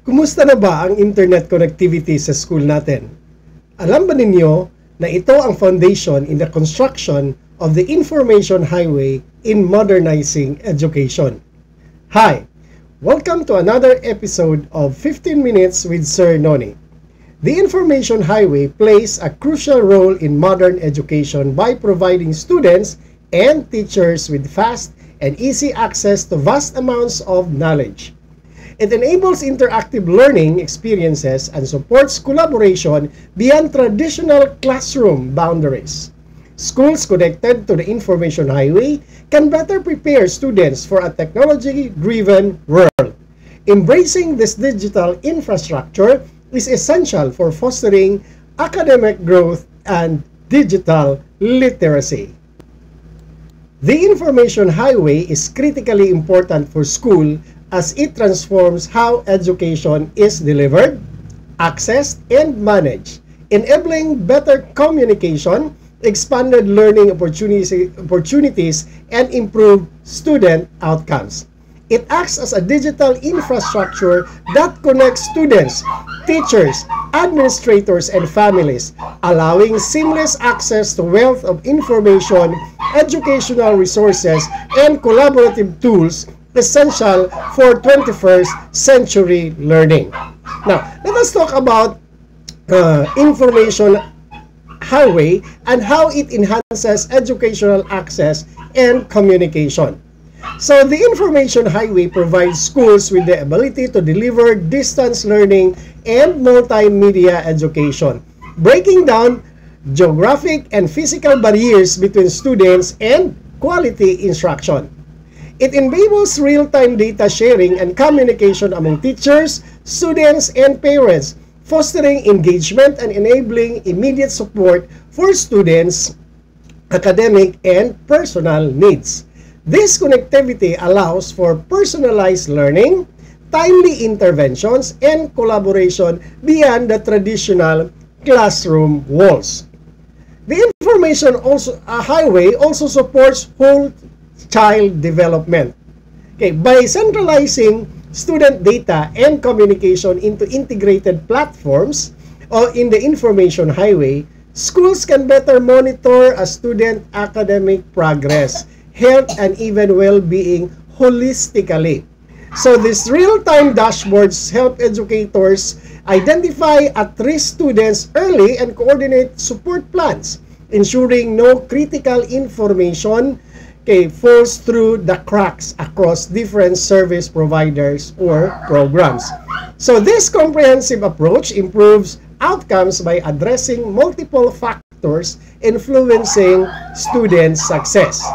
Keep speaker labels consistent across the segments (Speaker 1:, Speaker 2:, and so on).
Speaker 1: Kumusta na ba ang internet connectivity sa school natin? Alam ba ninyo na ito ang foundation in the construction of the information highway in modernizing education? Hi! Welcome to another episode of 15 Minutes with Sir Noni. The information highway plays a crucial role in modern education by providing students and teachers with fast and easy access to vast amounts of knowledge. It enables interactive learning experiences and supports collaboration beyond traditional classroom boundaries. Schools connected to the information highway can better prepare students for a technology-driven world. Embracing this digital infrastructure is essential for fostering academic growth and digital literacy. The information highway is critically important for school as it transforms how education is delivered, accessed, and managed, enabling better communication, expanded learning opportunities, and improved student outcomes. It acts as a digital infrastructure that connects students, teachers, administrators, and families, allowing seamless access to wealth of information, educational resources, and collaborative tools essential for 21st century learning. Now, let us talk about information highway and how it enhances educational access and communication. So, the information highway provides schools with the ability to deliver distance learning and multimedia education, breaking down geographic and physical barriers between students and quality instruction. It enables real-time data sharing and communication among teachers, students, and parents, fostering engagement and enabling immediate support for students' academic and personal needs. This connectivity allows for personalized learning, timely interventions, and collaboration beyond the traditional classroom walls. The information highway also supports whole child development. Okay, by centralizing student data and communication into integrated platforms or in the information highway, schools can better monitor a student academic progress, health, and even well-being holistically. So these real-time dashboards help educators identify at-risk students early and coordinate support plans, ensuring no critical information falls through the cracks across different service providers or programs. So this comprehensive approach improves outcomes by addressing multiple factors influencing student success.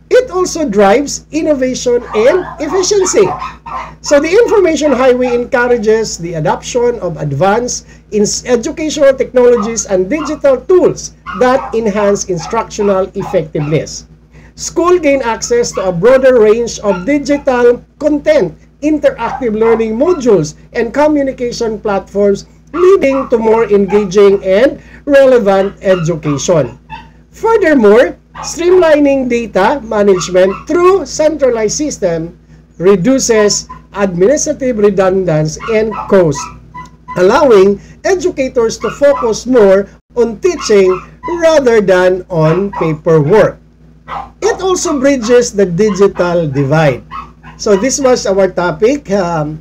Speaker 1: It also drives innovation and efficiency. So the information highway encourages the adoption of advanced educational technologies and digital tools that enhance instructional effectiveness. School gain access to a broader range of digital content, interactive learning modules, and communication platforms, leading to more engaging and relevant education. Furthermore, streamlining data management through centralized system reduces administrative redundancy and cost, allowing educators to focus more on teaching rather than on paperwork. It also bridges the digital divide. So this was our topic, 5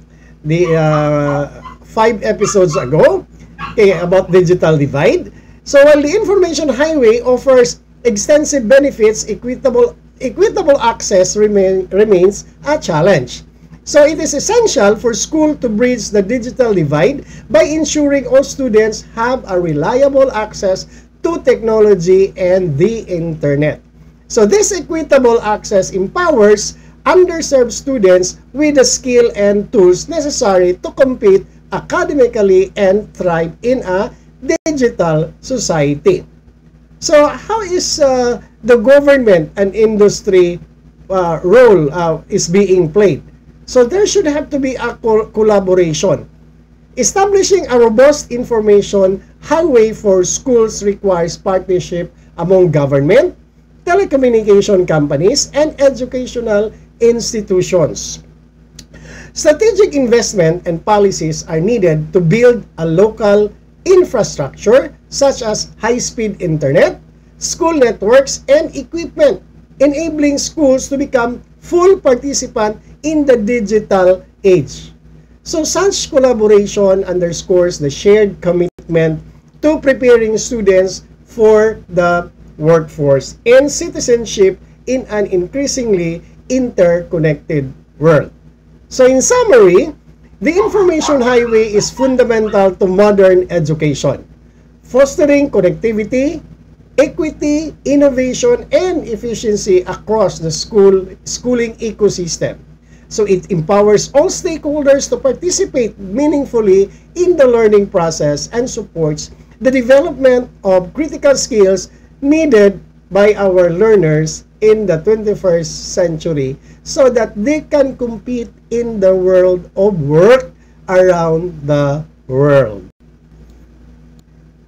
Speaker 1: episodes ago, about digital divide. So while the information highway offers extensive benefits, equitable access remains a challenge. So it is essential for school to bridge the digital divide by ensuring all students have a reliable access to technology and the internet. So this equitable access empowers underserved students with the skill and tools necessary to compete academically and thrive in a digital society. So how is the government and industry role is being played? So there should have to be a collaboration. Establishing a robust information highway for schools requires partnership among government, telecommunication companies, and educational institutions. Strategic investment and policies are needed to build a local infrastructure such as high-speed internet, school networks, and equipment, enabling schools to become full participant in the digital age. So such collaboration underscores the shared commitment to preparing students for the workforce and citizenship in an increasingly interconnected world. So in summary, the information highway is fundamental to modern education, fostering connectivity, equity, innovation, and efficiency across the schooling ecosystem. So it empowers all stakeholders to participate meaningfully in the learning process and supports the development of critical skills needed by our learners in the 21st century so that they can compete in the world of work around the world.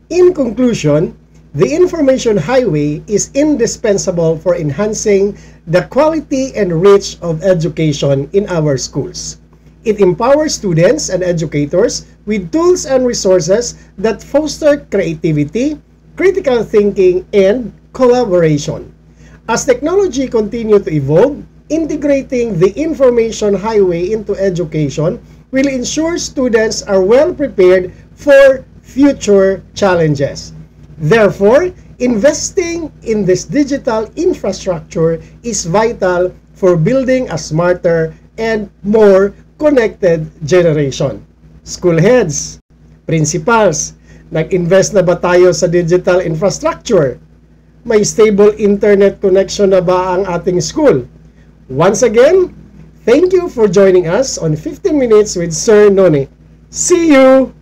Speaker 1: In conclusion, the information highway is indispensable for enhancing the quality and reach of education in our schools. It empowers students and educators with tools and resources that foster creativity, critical thinking, and collaboration. As technology continues to evolve, integrating the information highway into education will ensure students are well prepared for future challenges. Therefore, investing in this digital infrastructure is vital for building a smarter and more connected generation. School heads, principals, nag-invest na ba tayo sa digital infrastructure? May stable internet connection na ba ang ating school? Once again, thank you for joining us on 15 Minutes with Sir Noni. See you!